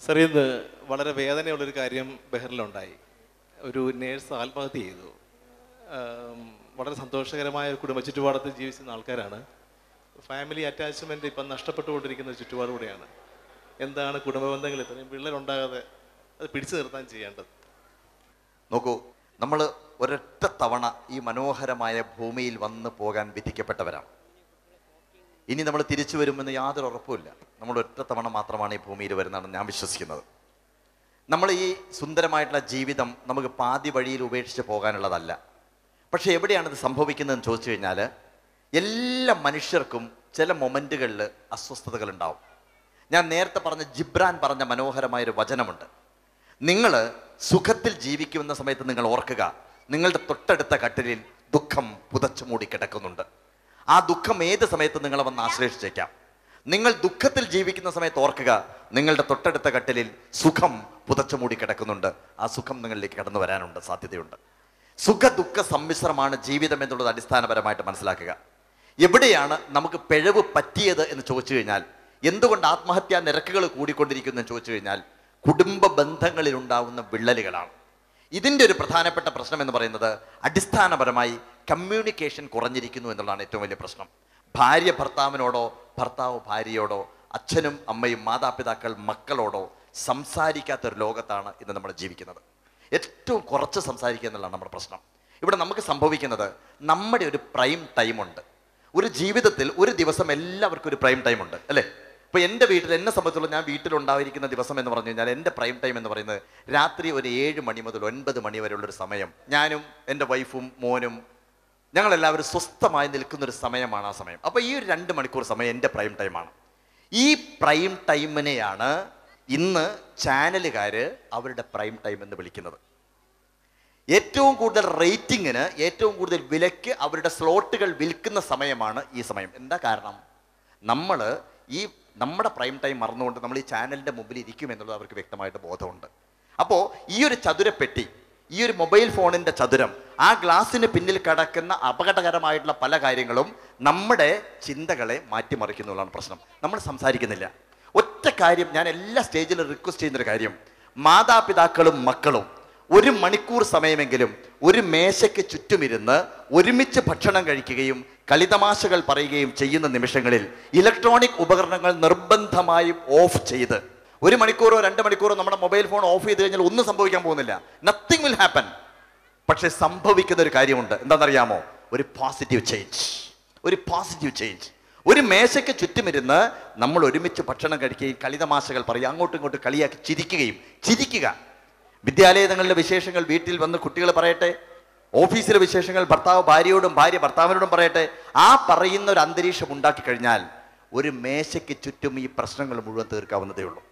സാറേ, ഇന്ന് വളരെ വേദനയുള്ളൊരു കാര്യം ബഹ്റിനിലുണ്ടായി. ഒരു നേഴ്സ് ആത്മഹത്യ ചെയ്തു. വളരെ സന്തോഷകരമായ ഒരു കുടുംബ ചുറ്റുപാടത്ത് ജീവിച്ചിരുന്ന ആൾക്കാരാണ്. ഫാമിലി അറ്റാച്ച്മെൻറ്റ് ഇപ്പം നഷ്ടപ്പെട്ടുകൊണ്ടിരിക്കുന്ന ചുറ്റുപാടുകൂടെയാണ്. എന്താണ് കുടുംബ ബന്ധങ്ങൾ ഇത്രയും വിള്ളലുണ്ടാകാതെ അത് പിടിച്ചു നിർത്താൻ ചെയ്യേണ്ടത്? നോക്കൂ, നമ്മൾ ഒരൊറ്റ തവണ ഈ മനോഹരമായ ഭൂമിയിൽ വന്നു പോകാൻ വിധിക്കപ്പെട്ടവരാണ്. ഇനി നമ്മൾ തിരിച്ചു വരുമെന്ന് യാതൊരു ഉറപ്പുമില്ല. നമ്മൾ ഒറ്റ തവണ മാത്രമാണ് ഈ ഭൂമിയിൽ വരുന്നതെന്ന് ഞാൻ വിശ്വസിക്കുന്നത്. നമ്മൾ ഈ സുന്ദരമായിട്ടുള്ള ജീവിതം നമുക്ക് പാതി വഴിയിൽ ഉപേക്ഷിച്ച് പോകാനുള്ളതല്ല. പക്ഷെ എവിടെയാണിത് സംഭവിക്കുന്നതെന്ന് ചോദിച്ചു കഴിഞ്ഞാൽ, എല്ലാ മനുഷ്യർക്കും ചില മൊമെൻറ്റുകളിൽ അസ്വസ്ഥതകളുണ്ടാവും. ഞാൻ നേരത്തെ പറഞ്ഞ ജിബ്രാൻ പറഞ്ഞ മനോഹരമായൊരു വചനമുണ്ട്. നിങ്ങൾ സുഖത്തിൽ ജീവിക്കുന്ന സമയത്ത് നിങ്ങൾ ഓർക്കുക, നിങ്ങളുടെ തൊട്ടടുത്ത കട്ടിലിൽ ദുഃഖം പുതച്ചു മൂടി കിടക്കുന്നുണ്ട്. ആ ദുഃഖം ഏത് സമയത്ത് നിങ്ങളെ വന്ന് ആശ്രയിച്ചേക്കാം. നിങ്ങൾ ദുഃഖത്തിൽ ജീവിക്കുന്ന സമയത്ത് ഓർക്കുക, നിങ്ങളുടെ തൊട്ടടുത്ത കട്ടിലിൽ സുഖം പുതച്ചു മൂടി കിടക്കുന്നുണ്ട്. ആ സുഖം നിങ്ങളിലേക്ക് കടന്നു വരാനുണ്ട്, സാധ്യതയുണ്ട്. സുഖ ദുഃഖ സമ്മിശ്രമാണ് ജീവിതം എന്നുള്ളത് അടിസ്ഥാനപരമായിട്ട് മനസ്സിലാക്കുക. എവിടെയാണ് നമുക്ക് പിഴവ് പറ്റിയത് എന്ന് ചോദിച്ചു കഴിഞ്ഞാൽ, എന്തുകൊണ്ട് ആത്മഹത്യാ നിരക്കുകൾ കൂടിക്കൊണ്ടിരിക്കുന്നു എന്ന് ചോദിച്ചു കഴിഞ്ഞാൽ, കുടുംബ ബന്ധങ്ങളിൽ ഉണ്ടാവുന്ന വിള്ളലുകളാണ്. ഇതിൻ്റെ ഒരു പ്രധാനപ്പെട്ട പ്രശ്നം എന്ന് പറയുന്നത് അടിസ്ഥാനപരമായി കമ്മ്യൂണിക്കേഷൻ കുറഞ്ഞിരിക്കുന്നു എന്നുള്ളതാണ് ഏറ്റവും വലിയ പ്രശ്നം. ഭാര്യ ഭർത്താവിനോടോ, ഭർത്താവ് ഭാര്യയോടോ, അച്ഛനും അമ്മയും മാതാപിതാക്കൾ മക്കളോടോ സംസാരിക്കാത്തൊരു ലോകത്താണ് ഇന്ന് നമ്മൾ ജീവിക്കുന്നത്. ഏറ്റവും കുറച്ച് സംസാരിക്കുക എന്നുള്ളതാണ് നമ്മുടെ പ്രശ്നം. ഇവിടെ നമുക്ക് സംഭവിക്കുന്നത്, നമ്മുടെ ഒരു പ്രൈം ടൈമുണ്ട്. ഒരു ജീവിതത്തിൽ ഒരു ദിവസം എല്ലാവർക്കും ഒരു പ്രൈം ടൈമുണ്ട്, അല്ലേ? ഇപ്പോൾ എൻ്റെ വീട്ടിൽ, എന്നെ സംബന്ധിച്ചുള്ള ഞാൻ വീട്ടിലുണ്ടായിരിക്കുന്ന ദിവസം എന്ന് പറഞ്ഞു കഴിഞ്ഞാൽ, എൻ്റെ പ്രൈം ടൈം എന്ന് പറയുന്നത് രാത്രി ഒരു 7 മണി മുതൽ 9 മണി വരെയുള്ളൊരു സമയം. ഞാനും എൻ്റെ വൈഫും മോനും ഞങ്ങളെല്ലാവരും സ്വസ്ഥമായി നിൽക്കുന്നൊരു സമയമാണ് ആ സമയം. അപ്പോൾ ഈ ഒരു 2 മണിക്കൂർ സമയം എൻ്റെ പ്രൈം ടൈമാണ്. ഈ പ്രൈം ടൈമിനെയാണ് ഇന്ന് ചാനലുകാർ അവരുടെ പ്രൈം ടൈം എന്ന് വിളിക്കുന്നത്. ഏറ്റവും കൂടുതൽ റേറ്റിങ്ങിന്, ഏറ്റവും കൂടുതൽ വിലയ്ക്ക് അവരുടെ സ്ലോട്ടുകൾ വിൽക്കുന്ന സമയമാണ് ഈ സമയം. എന്താ കാരണം? നമ്മൾ ഈ നമ്മുടെ പ്രൈം ടൈം മറന്നുകൊണ്ട് നമ്മൾ ഈ ചാനലിൻ്റെ മുമ്പിൽ ഇരിക്കും എന്നുള്ളത് അവർക്ക് വ്യക്തമായിട്ട് ബോധമുണ്ട്. അപ്പോൾ ഈ ഒരു ചതുരപ്പെട്ടി, ഈ ഒരു മൊബൈൽ ഫോണിൻ്റെ ചതുരം, ആ ഗ്ലാസിന് പിന്നിൽ കിടക്കുന്ന അപകടകരമായിട്ടുള്ള പല കാര്യങ്ങളും നമ്മുടെ ചിന്തകളെ മാറ്റിമറിക്കുന്നുള്ളതാണ് പ്രശ്നം. നമ്മൾ സംസാരിക്കുന്നില്ല. ഒറ്റ കാര്യം ഞാൻ എല്ലാ സ്റ്റേജിലും റിക്വസ്റ്റ് ചെയ്യുന്നൊരു കാര്യം, മാതാപിതാക്കളും മക്കളും 1 മണിക്കൂർ സമയമെങ്കിലും ഒരു മേശയ്ക്ക് ചുറ്റുമിരുന്ന് ഒരുമിച്ച് ഭക്ഷണം കഴിക്കുകയും കളിതമാശകൾ പറയുകയും ചെയ്യുന്ന നിമിഷങ്ങളിൽ ഇലക്ട്രോണിക് ഉപകരണങ്ങൾ നിർബന്ധമായും ഓഫ് ചെയ്ത് 1 മണിക്കൂറോ 2 മണിക്കൂറോ നമ്മുടെ മൊബൈൽ ഫോൺ ഓഫ് ചെയ്ത് കഴിഞ്ഞാൽ ഒന്നും സംഭവിക്കാൻ പോകുന്നില്ല. Nothing will happen. പക്ഷെ സംഭവിക്കുന്ന ഒരു കാര്യമുണ്ട്. എന്താണെന്നറിയാമോ? ഒരു പോസിറ്റീവ് ചേഞ്ച്. ഒരു പോസിറ്റീവ് ചേഞ്ച്. ഒരു മേശയ്ക്ക് ചുറ്റുമിരുന്ന് നമ്മൾ ഒരുമിച്ച് ഭക്ഷണം കഴിക്കുകയും കളിതമാശകൾ പറയുക, അങ്ങോട്ടും ഇങ്ങോട്ടും കളിയാക്കി ചിരിക്കുക. വിദ്യാലയങ്ങളിലെ വിശേഷങ്ങൾ വീട്ടിൽ വന്ന് കുട്ടികൾ പറയട്ടെ, ഓഫീസിലെ വിശേഷങ്ങൾ ഭർത്താവ് ഭാര്യയോടും ഭാര്യ ഭർത്താവിനോടും പറയട്ടെ. ആ പറയുന്ന ഒരു അന്തരീക്ഷം ഉണ്ടാക്കി കഴിഞ്ഞാൽ ഒരു മേശയ്ക്ക് ചുറ്റും ഈ പ്രശ്നങ്ങൾ മുഴുവൻ തീർക്കാവുന്നതേ ഉള്ളൂ.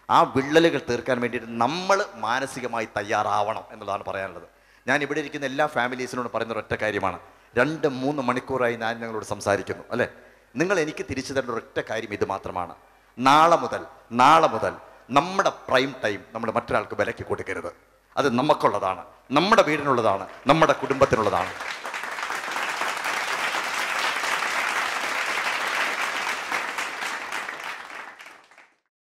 ആ വിള്ളലുകൾ തീർക്കാൻ വേണ്ടിയിട്ട് നമ്മൾ മാനസികമായി തയ്യാറാവണം എന്നുള്ളതാണ് പറയാനുള്ളത്. ഞാൻ ഇവിടെ ഇരിക്കുന്ന എല്ലാ ഫാമിലീസിനോടും പറയുന്ന ഒരൊറ്റ കാര്യമാണ്. 2-3 മണിക്കൂറായി ഞാൻ ഞങ്ങളോട് സംസാരിക്കുന്നു, അല്ലേ? നിങ്ങൾ എനിക്ക് തിരിച്ചു തരേണ്ട ഒരൊറ്റ കാര്യം ഇത് മാത്രമാണ്. നാളെ മുതൽ നമ്മുടെ പ്രൈം ടൈം നമ്മൾ മറ്റൊരാൾക്ക് വിലയ്ക്ക് കൊടുക്കരുത്. അത് നമുക്കുള്ളതാണ്, നമ്മുടെ വീടിനുള്ളതാണ്, നമ്മുടെ കുടുംബത്തിനുള്ളതാണ്.